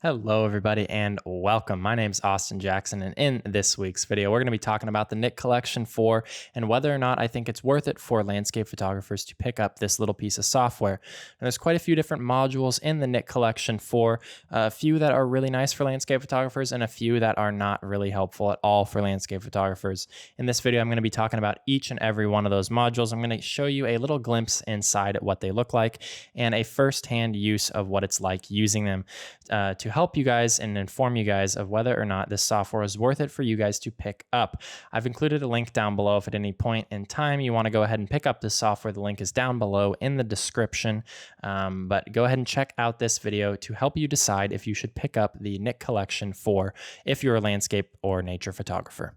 Hello everybody and welcome. My name is Austin Jackson, and in this week's video we're going to be talking about the Nik Collection 4 and whether or not I think it's worth it for landscape photographers to pick up this little piece of software. And there's quite a few different modules in the Nik Collection 4, a few that are really nice for landscape photographers and a few that are not really helpful at all for landscape photographers. In this video I'm going to be talking about each and every one of those modules. I'm going to show you a little glimpse inside what they look like and a first-hand use of what it's like using them to help you guys and inform you guys of whether or not this software is worth it for you guys to pick up. I've included a link down below if at any point in time you want to go ahead and pick up this software. The link is down below in the description, but go ahead and check out this video to help you decide if you should pick up the Nik Collection 4 if you're a landscape or nature photographer.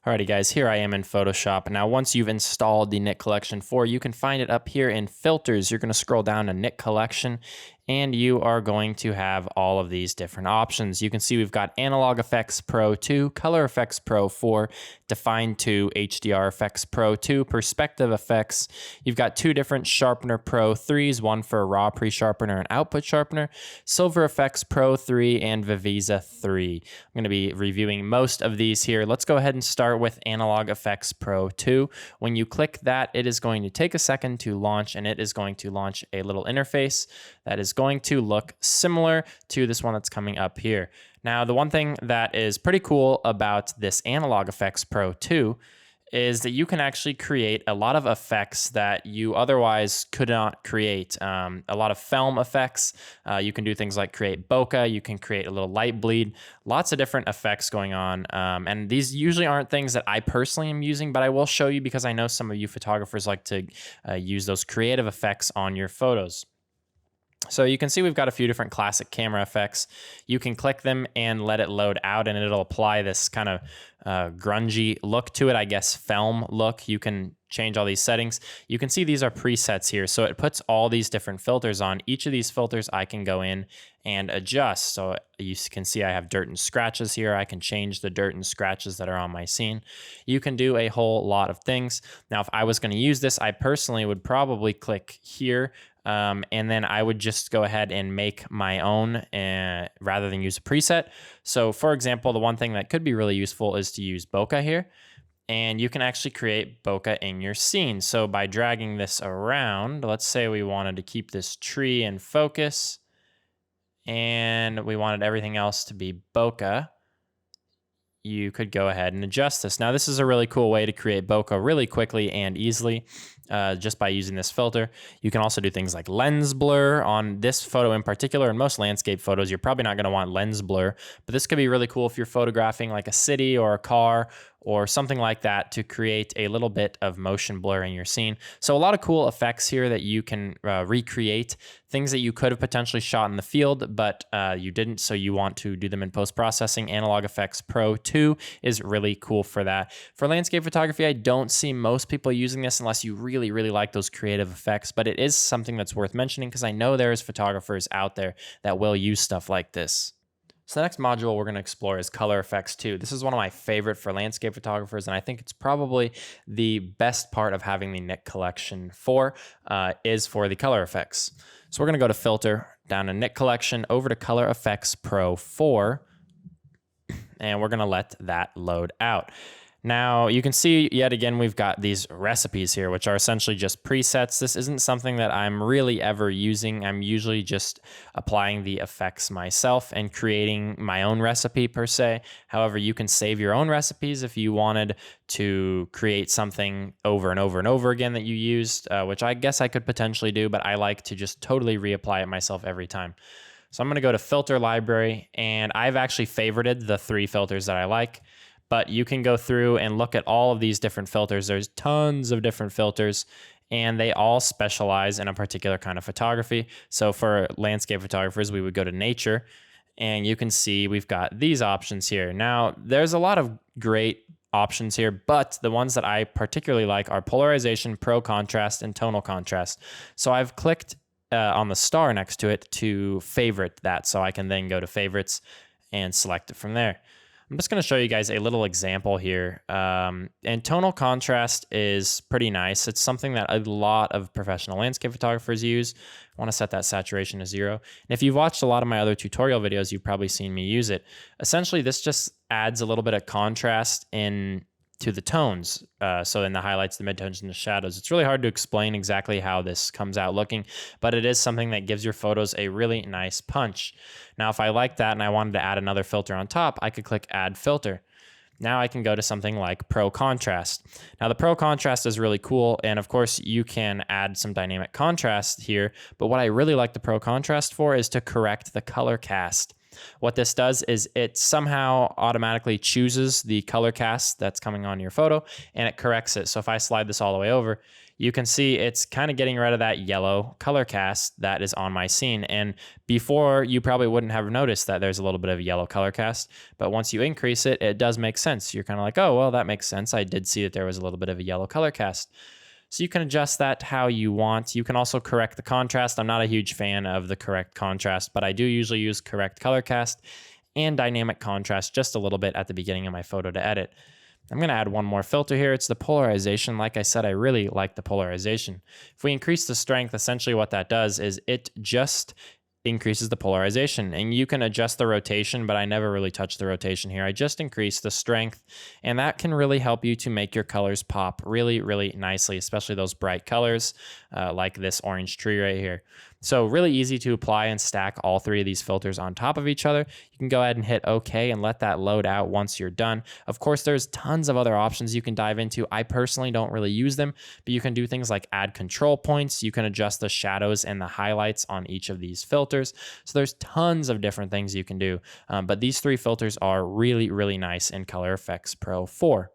Alrighty guys, here I am in Photoshop. Now once you've installed the Nik Collection 4, you can find it up here in Filters. You're going to scroll down to Nik Collection and you are going to have all of these different options. You can see we've got Analog Efex Pro 2, Color Efex Pro 4, Dfine 2, HDR Efex Pro 2, Perspective Effects. You've got two different Sharpener Pro 3s, one for raw Presharpener and output sharpener, Silver Efex Pro 3, and Viveza 3. I'm going to be reviewing most of these here. Let's go ahead and start with Analog Efex Pro 2. When you click that, it is going to take a second to launch, and it is going to launch a little interface that is going to look similar to this one that's coming up here. Now, the one thing that is pretty cool about this Analog Efex Pro 2 is that you can actually create a lot of effects that you otherwise could not create. A lot of film effects. You can do things like create bokeh. You can create a little light bleed. Lots of different effects going on. And these usually aren't things that I personally am using, but I will show you because I know some of you photographers like to use those creative effects on your photos. So you can see we've got a few different classic camera effects. You can click them and let it load out, and it'll apply this kind of grungy look to it, I guess, film look. You can change all these settings. You can see these are presets here. So it puts all these different filters on. Each of these filters I can go in and adjust. So you can see I have dirt and scratches here. I can change the dirt and scratches that are on my scene. You can do a whole lot of things. Now, if I was going to use this, I personally would probably click here. And then I would just go ahead and make my own rather than use a preset. So for example, the one thing that could be really useful is to use bokeh here. And you can actually create bokeh in your scene. So by dragging this around, let's say we wanted to keep this tree in focus and we wanted everything else to be bokeh, you could go ahead and adjust this. Now, this is a really cool way to create bokeh really quickly and easily just by using this filter. You can also do things like lens blur on this photo in particular. In most landscape photos, you're probably not going to want lens blur, but this could be really cool if you're photographing like a city or a car or something like that to create a little bit of motion blur in your scene. So a lot of cool effects here that you can recreate, things that you could have potentially shot in the field, but you didn't, so you want to do them in post-processing. Analog Efex Pro 2 is really cool for that. For landscape photography, I don't see most people using this unless you really like those creative effects, but it is something that's worth mentioning because I know there's photographers out there that will use stuff like this. So the next module we're going to explore is Color Efex 2. This is one of my favorite for landscape photographers, and I think it's probably the best part of having the Nik Collection 4 is for the color effects. So we're going to go to Filter, down to Nik Collection, over to Color Efex Pro 4, and we're going to let that load out. Now, you can see yet again, we've got these recipes here, which are essentially just presets. This isn't something that I'm really ever using. I'm usually just applying the effects myself and creating my own recipe per se. However, you can save your own recipes if you wanted to create something over and over and over again that you used, which I guess I could potentially do, but I like to just totally reapply it myself every time. So I'm going to go to Filter Library, and I've actually favorited the 3 filters that I like. But you can go through and look at all of these different filters. There's tons of different filters, and they all specialize in a particular kind of photography. So for landscape photographers, we would go to nature, and you can see we've got these options here. Now, there's a lot of great options here, but the ones that I particularly like are polarization, pro contrast, and tonal contrast. So I've clicked on the star next to it to favorite that, so I can then go to favorites and select it from there. I'm just going to show you guys a little example here. And tonal contrast is pretty nice. It's something that a lot of professional landscape photographers use. I want to set that saturation to 0. And if you've watched a lot of my other tutorial videos, you've probably seen me use it. Essentially, this just adds a little bit of contrast in to the tones. So in the highlights, the midtones, and the shadows. It's really hard to explain exactly how this comes out looking, but it is something that gives your photos a really nice punch. Now, if I like that and I wanted to add another filter on top, I could click Add Filter. Now I can go to something like Pro Contrast. Now the Pro Contrast is really cool, and of course you can add some dynamic contrast here, but what I really like the Pro Contrast for is to correct the color cast. What this does is it somehow automatically chooses the color cast that's coming on your photo and it corrects it. So if I slide this all the way over, you can see it's kind of getting rid of that yellow color cast that is on my scene. And before, you probably wouldn't have noticed that there's a little bit of yellow color cast, but once you increase it, it does make sense. You're kind of like, oh, well, that makes sense. I did see that there was a little bit of a yellow color cast. So you can adjust that how you want. You can also correct the contrast. I'm not a huge fan of the correct contrast, but I do usually use correct color cast and dynamic contrast just a little bit at the beginning of my photo to edit. I'm going to add one more filter here. It's the polarization. Like I said, I really like the polarization. If we increase the strength, essentially what that does is it just increases the polarization, and you can adjust the rotation, but I never really touch the rotation here. I just increase the strength, and that can really help you to make your colors pop really, really nicely, especially those bright colors like this orange tree right here. So really easy to apply and stack all 3 of these filters on top of each other. You can go ahead and hit OK and let that load out once you're done. Of course, there's tons of other options you can dive into. I personally don't really use them, but you can do things like add control points. You can adjust the shadows and the highlights on each of these filters. So there's tons of different things you can do. But these 3 filters are really, really nice in HDR Efex Pro 4.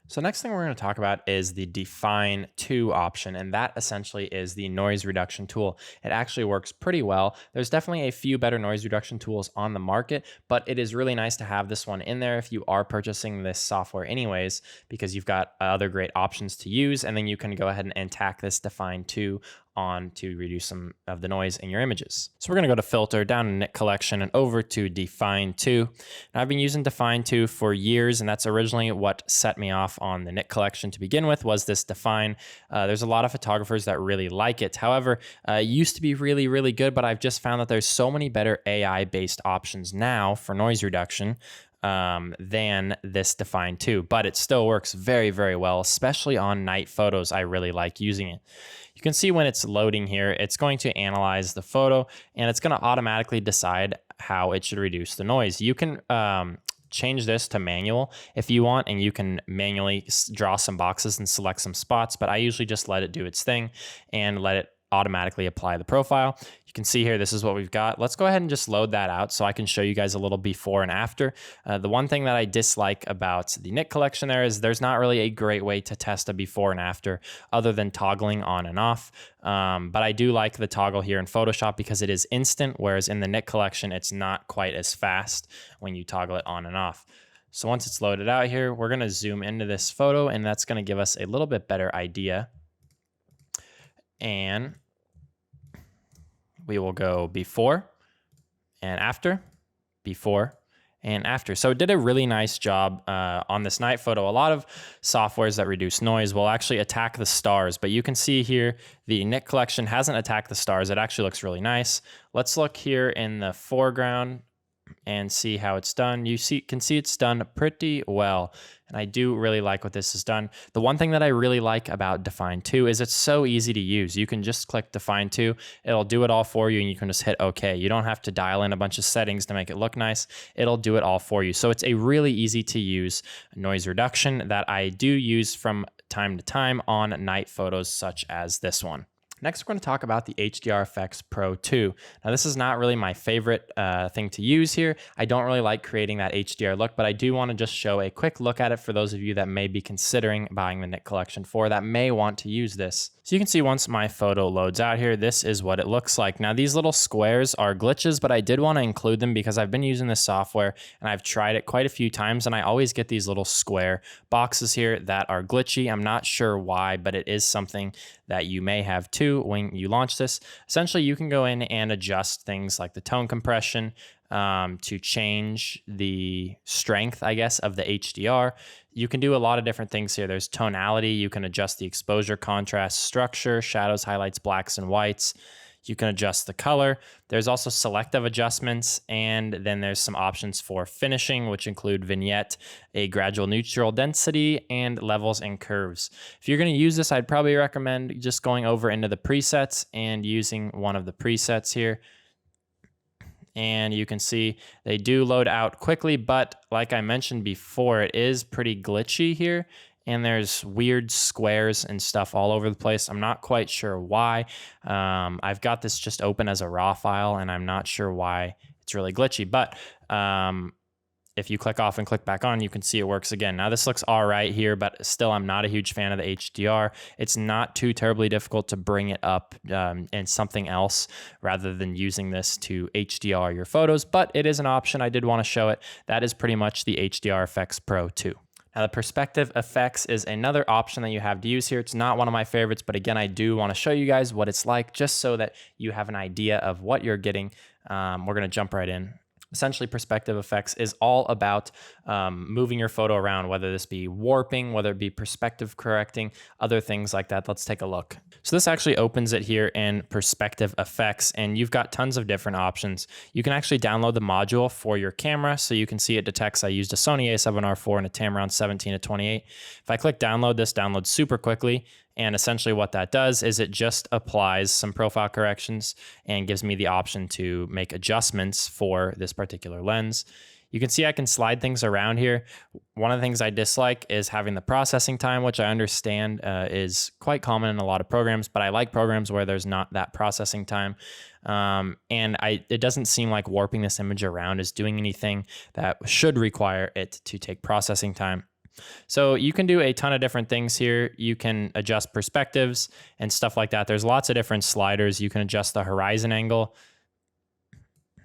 So next thing we're going to talk about is the Dfine 2 option, and that essentially is the noise reduction tool. It actually works pretty well. There's definitely a few better noise reduction tools on the market, but it is really nice to have this one in there if you are purchasing this software anyways, because you've got other great options to use, and then you can go ahead and tack this Dfine 2 on to reduce some of the noise in your images. So we're going to go to Filter, down to Nik Collection, and over to Dfine 2. Now, I've been using Dfine 2 for years, and that's originally what set me off on the Nik Collection to begin with, was this Dfine. There's a lot of photographers that really like it. However, it used to be really, really good, but I've just found that there's so many better AI-based options now for noise reduction than this Dfine 2, but it still works very, very well, especially on night photos. I really like using it. You can see when it's loading here, it's going to analyze the photo and it's going to automatically decide how it should reduce the noise. You can change this to manual if you want, and you can manually draw some boxes and select some spots, but I usually just let it do its thing and let it automatically apply the profile. You can see here, this is what we've got. Let's go ahead and just load that out so I can show you guys a little before and after. The one thing that I dislike about the Nik Collection there is there's not really a great way to test a before and after other than toggling on and off. But I do like the toggle here in Photoshop because it is instant, whereas in the Nik Collection, it's not quite as fast when you toggle it on and off. So once it's loaded out here, we're going to zoom into this photo, and that's going to give us a little bit better idea. And we will go before and after, before and after. So it did a really nice job on this night photo. A lot of softwares that reduce noise will actually attack the stars, but you can see here the Nik Collection hasn't attacked the stars. It actually looks really nice. Let's look here in the foreground and see how it's done. You can see it's done pretty well, and I do really like what this has done. The one thing that I really like about Dfine 2 is it's so easy to use. You can just click Dfine 2, it'll do it all for you, and you can just hit OK. You don't have to dial in a bunch of settings to make it look nice. It'll do it all for you. So it's a really easy to use noise reduction that I do use from time to time on night photos such as this one. Next, we're going to talk about the HDR Efex Pro 2. Now, this is not really my favorite thing to use here. I don't really like creating that HDR look, but I do want to just show a quick look at it for those of you that may be considering buying the Nik Collection 4 that may want to use this. So you can see once my photo loads out here, this is what it looks like. Now, these little squares are glitches, but I did want to include them because I've been using this software and I've tried it quite a few times, and I always get these little square boxes here that are glitchy. I'm not sure why, but it is something that you may have too when you launch this. Essentially, you can go in and adjust things like the tone compression, to change the strength, I guess, of the HDR. You can do a lot of different things here. There's tonality. You can adjust the exposure, contrast, structure, shadows, highlights, blacks, and whites. You can adjust the color. There's also selective adjustments, and then there's some options for finishing, which include vignette, a gradual neutral density, and levels and curves. If you're going to use this, I'd probably recommend just going over into the presets and using one of the presets here. And you can see they do load out quickly, but like I mentioned before, it is pretty glitchy here. And there's weird squares and stuff all over the place. I'm not quite sure why. I've got this just open as a raw file, and I'm not sure why it's really glitchy. But if you click off and click back on, you can see it works again. Now this looks all right here, but still I'm not a huge fan of the HDR. It's not too terribly difficult to bring it up in something else rather than using this to HDR your photos, but it is an option. I did want to show it. That is pretty much the HDR Efex Pro 2. Now, the perspective effects is another option that you have to use here. It's not one of my favorites, but again, I do want to show you guys what it's like just so that you have an idea of what you're getting. We're going to jump right in. Essentially, perspective effects is all about moving your photo around, whether this be warping, whether it be perspective correcting, other things like that. Let's take a look. So this actually opens it here in perspective effects, and you've got tons of different options. You can actually download the module for your camera, so you can see it detects I used a Sony a7R IV and a Tamron 17-28. If I click download, this downloads super quickly. And essentially what that does is it just applies some profile corrections and gives me the option to make adjustments for this particular lens. You can see I can slide things around here. One of the things I dislike is having the processing time, which I understand is quite common in a lot of programs, but I like programs where there's not that processing time. It doesn't seem like warping this image around is doing anything that should require it to take processing time. So you can do a ton of different things here. You can adjust perspectives and stuff like that. There's lots of different sliders. You can adjust the horizon angle.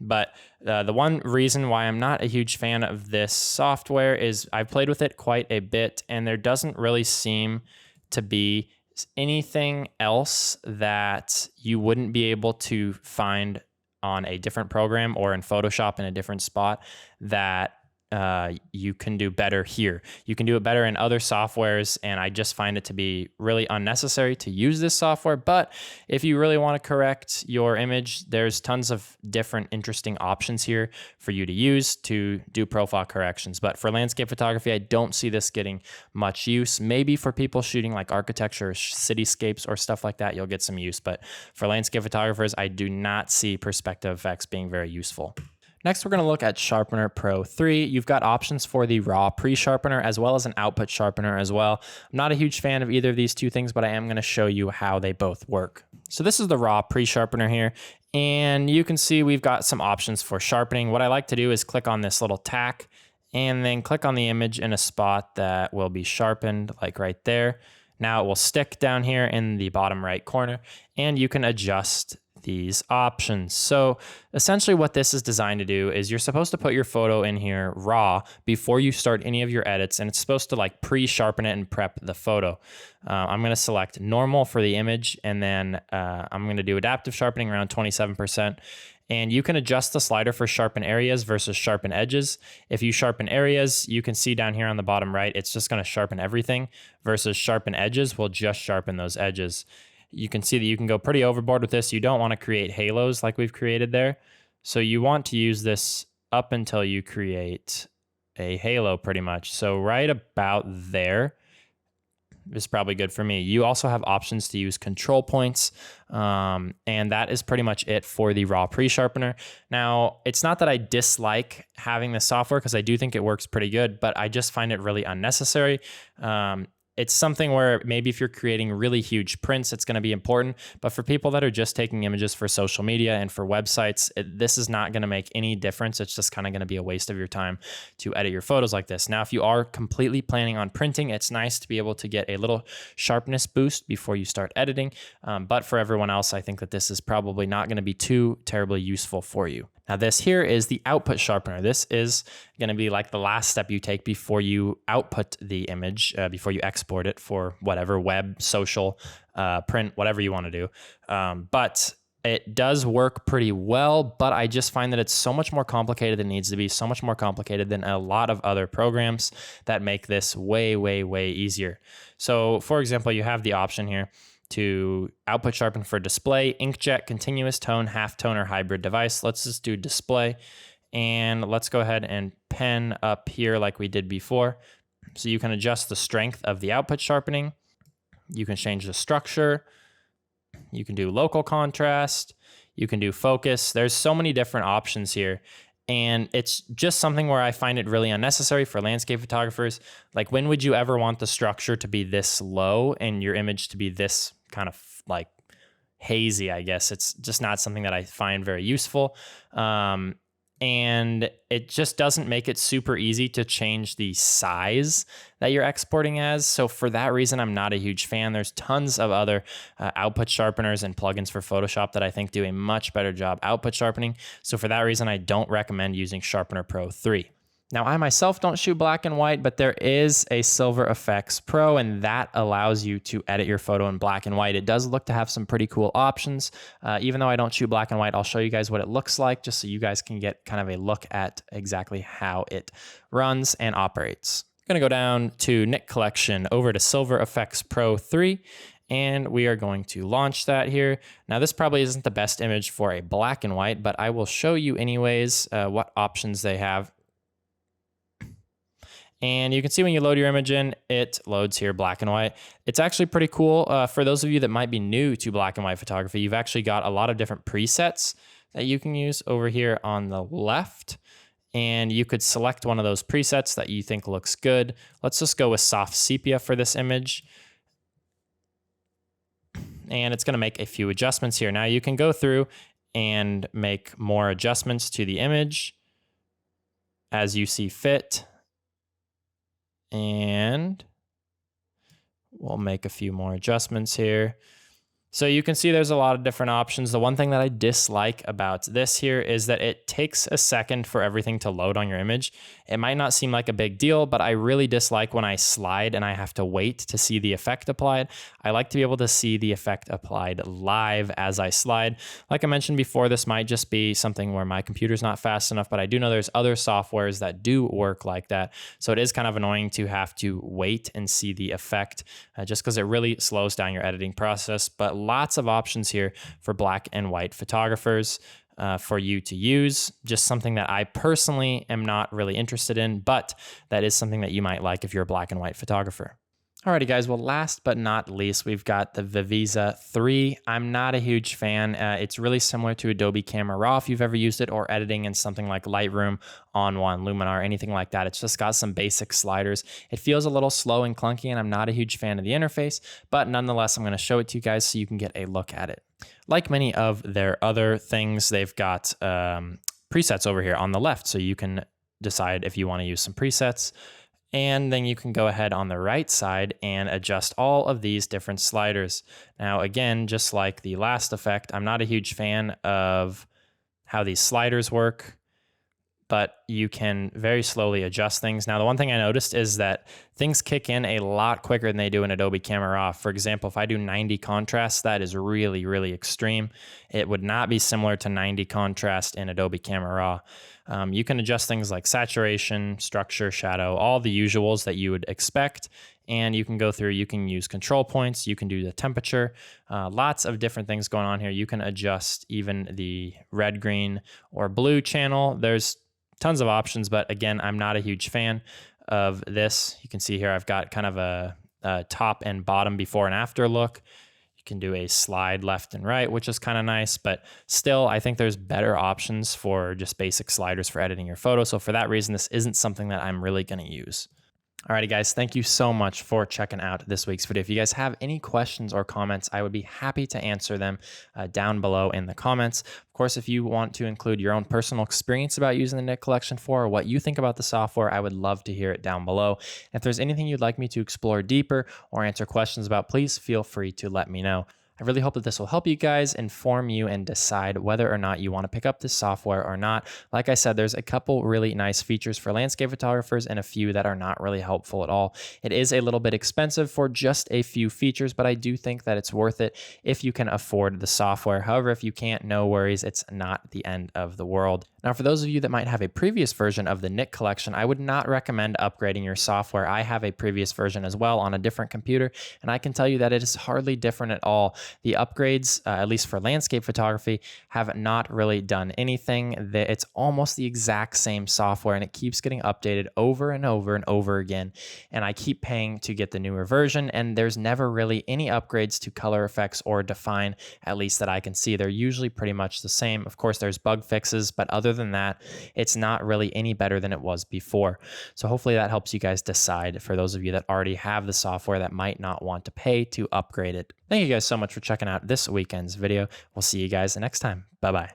But the one reason why I'm not a huge fan of this software is I've played with it quite a bit, and there doesn't really seem to be anything else that you wouldn't be able to find on a different program or in Photoshop in a different spot that you can do better here. You can do it better in other softwares, and I just find it to be really unnecessary to use this software. But if you really want to correct your image, there's tons of different interesting options here for you to use to do profile corrections. But for landscape photography, I don't see this getting much use. Maybe for people shooting like architecture or cityscapes or stuff like that, you'll get some use. But for landscape photographers, I do not see perspective effects being very useful. Next, we're going to look at Sharpener Pro 3. You've got options for the raw pre-sharpener as well as an output sharpener as well. I'm not a huge fan of either of these two things, but I am going to show you how they both work. So this is the raw pre-sharpener here, and you can see we've got some options for sharpening. What I like to do is click on this little tack and then click on the image in a spot that will be sharpened, like right there. Now it will stick down here in the bottom right corner, and you can adjust these options. So essentially what this is designed to do is you're supposed to put your photo in here raw before you start any of your edits, and it's supposed to like pre-sharpen it and prep the photo. I'm going to select normal for the image, and then I'm going to do adaptive sharpening around 27%. And you can adjust the slider for sharpen areas versus sharpen edges. If you sharpen areas, you can see down here on the bottom right, it's just going to sharpen everything, versus sharpen edges will just sharpen those edges. You can see that you can go pretty overboard with this. You don't want to create halos like we've created there. So you want to use this up until you create a halo pretty much. So right about there is probably good for me. You also have options to use control points, and that is pretty much it for the raw pre-sharpener. Now, it's not that I dislike having this software, because I do think it works pretty good, but I just find it really unnecessary. It's something where maybe if you're creating really huge prints, it's going to be important. But for people that are just taking images for social media and for websites, this is not going to make any difference. It's just kind of going to be a waste of your time to edit your photos like this. Now, if you are completely planning on printing, it's nice to be able to get a little sharpness boost before you start editing. But for everyone else, I think that this is probably not going to be too terribly useful for you. Now, this here is the output sharpener. This is going to be like the last step you take before you output the image, before you export it for whatever, web, social, print, whatever you want to do. But It does work pretty well, but I just find that it's so much more complicated than it needs to be, so much more complicated than a lot of other programs that make this way, way, way easier. So for example, you have the option here to output sharpen for display, inkjet, continuous tone, halftone, or hybrid device. Let's just do display, and let's go ahead and pen up here like we did before. So you can adjust the strength of the output sharpening. You can change the structure. You can do local contrast. You can do focus. There's so many different options here. And it's just something where I find it really unnecessary for landscape photographers. Like, when would you ever want the structure to be this low and your image to be this kind of like hazy, I guess? It's just not something that I find very useful. And it just doesn't make it super easy to change the size that you're exporting as. So for that reason, I'm not a huge fan. There's tons of other output sharpeners and plugins for Photoshop that I think do a much better job output sharpening. So for that reason, I don't recommend using Sharpener Pro 3. Now, I myself don't shoot black and white, but there is a Silver Efex Pro, and that allows you to edit your photo in black and white. It does look to have some pretty cool options. Even though I don't shoot black and white, I'll show you guys what it looks like just so you guys can get kind of a look at exactly how it runs and operates. I'm going to go down to Nik Collection over to Silver Efex Pro 3. And we are going to launch that here. Now, this probably isn't the best image for a black and white, but I will show you anyways what options they have. And you can see when you load your image in, it loads here black and white. It's actually pretty cool. For those of you that might be new to black and white photography, you've actually got a lot of different presets that you can use over here on the left. And you could select one of those presets that you think looks good. Let's just go with soft sepia for this image. And it's going to make a few adjustments here. Now you can go through and make more adjustments to the image as you see fit. And we'll make a few more adjustments here. So you can see there's a lot of different options. The one thing that I dislike about this here is that it takes a second for everything to load on your image. It might not seem like a big deal, but I really dislike when I slide and I have to wait to see the effect applied. I like to be able to see the effect applied live as I slide. Like I mentioned before, this might just be something where my computer's not fast enough, but I do know there's other softwares that do work like that. So it is kind of annoying to have to wait and see the effect just because it really slows down your editing process. But lots of options here for black and white photographers for you to use. Just something that I personally am not really interested in, but that is something that you might like if you're a black and white photographer. Alrighty guys, well, last but not least, we've got the Viveza 3. I'm not a huge fan. It's really similar to Adobe Camera Raw if you've ever used it, or editing in something like Lightroom, On1, Luminar, anything like that. It's just got some basic sliders. It feels a little slow and clunky, and I'm not a huge fan of the interface, but nonetheless, I'm going to show it to you guys so you can get a look at it. Like many of their other things, they've got presets over here on the left, so you can decide if you want to use some presets. And then you can go ahead on the right side and adjust all of these different sliders. Now, again, just like the last effect, I'm not a huge fan of how these sliders work, but you can very slowly adjust things. Now, the one thing I noticed is that things kick in a lot quicker than they do in Adobe Camera Raw. For example, if I do 90 contrast, that is really, really extreme. It would not be similar to 90 contrast in Adobe Camera Raw. You can adjust things like saturation, structure, shadow, all the usuals that you would expect. And you can go through, you can use control points, you can do the temperature, lots of different things going on here. You can adjust even the red, green, or blue channel. There's tons of options, but again, I'm not a huge fan of this. You can see here I've got kind of a top and bottom before and after look. You can do a slide left and right, which is kind of nice, but still, I think there's better options for just basic sliders for editing your photo. So for that reason, this isn't something that I'm really going to use. Alrighty guys, thank you so much for checking out this week's video. If you guys have any questions or comments, I would be happy to answer them down below in the comments. Of course, if you want to include your own personal experience about using the Nik Collection 4 or what you think about the software, I would love to hear it down below. And if there's anything you'd like me to explore deeper or answer questions about, please feel free to let me know. I really hope that this will help you guys inform you and decide whether or not you want to pick up this software or not. Like I said, there's a couple really nice features for landscape photographers and a few that are not really helpful at all. It is a little bit expensive for just a few features, but I do think that it's worth it if you can afford the software. However, if you can't, no worries, it's not the end of the world. Now, for those of you that might have a previous version of the Nik Collection, I would not recommend upgrading your software. I have a previous version as well on a different computer, and I can tell you that it is hardly different at all. The upgrades, at least for landscape photography, have not really done anything. It's almost the exact same software, and it keeps getting updated over and over and over again. And I keep paying to get the newer version, and there's never really any upgrades to color effects or Dfine, at least that I can see. They're usually pretty much the same. Of course, there's bug fixes, but other than that, it's not really any better than it was before. So hopefully that helps you guys decide, for those of you that already have the software that might not want to pay to upgrade it. Thank you guys so much for checking out this weekend's video. We'll see you guys next time. Bye-bye.